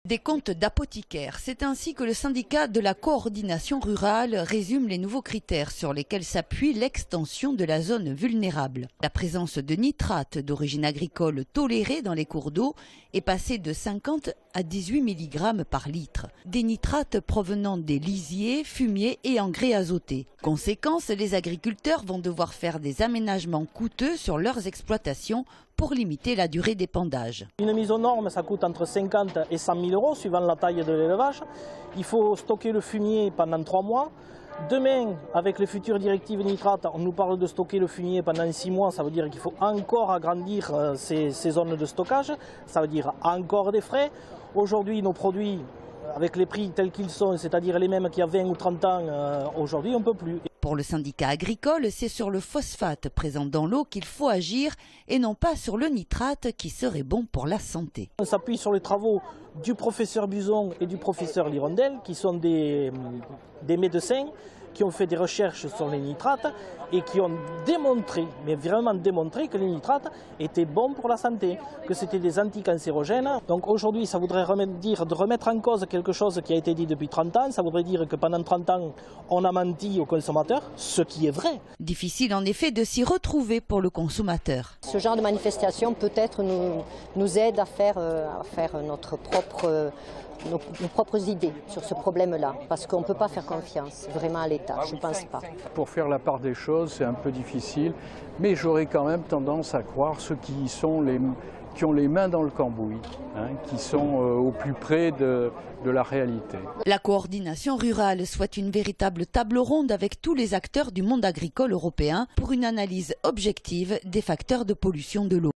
Des comptes d'apothicaires, c'est ainsi que le syndicat de la coordination rurale résume les nouveaux critères sur lesquels s'appuie l'extension de la zone vulnérable. La présence de nitrates d'origine agricole tolérés dans les cours d'eau est passée de 50 à 18 mg par litre. Des nitrates provenant des lisiers, fumiers et engrais azotés. Conséquence, les agriculteurs vont devoir faire des aménagements coûteux sur leurs exploitations pour limiter la durée d'épandage. Une mise aux normes, ça coûte entre 50 et 100 000 euros suivant la taille de l'élevage. Il faut stocker le fumier pendant 3 mois. Demain, avec les futures directives nitrates, on nous parle de stocker le fumier pendant 6 mois. Ça veut dire qu'il faut encore agrandir ces zones de stockage. Ça veut dire encore des frais. Aujourd'hui, nos produits, avec les prix tels qu'ils sont, c'est-à-dire les mêmes qu'il y a 20 ou 30 ans, aujourd'hui on ne peut plus. Pour le syndicat agricole, c'est sur le phosphate présent dans l'eau qu'il faut agir et non pas sur le nitrate qui serait bon pour la santé. On s'appuie sur les travaux du professeur Buson et du professeur Lirondelle, qui sont des médecins qui ont fait des recherches sur les nitrates et qui ont démontré, mais vraiment démontré, que les nitrates étaient bons pour la santé, que c'était des anticancérogènes. Donc aujourd'hui, ça voudrait dire de remettre en cause quelque chose qui a été dit depuis 30 ans. Ça voudrait dire que pendant 30 ans, on a menti aux consommateurs, ce qui est vrai. Difficile en effet de s'y retrouver pour le consommateur. Ce genre de manifestation peut-être nous aide à faire nos propres idées sur ce problème-là, parce qu'on ne peut pas faire confiance vraiment à l'État, je ne pense pas. Pour faire la part des choses, c'est un peu difficile, mais j'aurais quand même tendance à croire ceux qui ont les mains dans le cambouis, qui sont au plus près de la réalité. La coordination rurale souhaite une véritable table ronde avec tous les acteurs du monde agricole européen pour une analyse objective des facteurs de pollution de l'eau.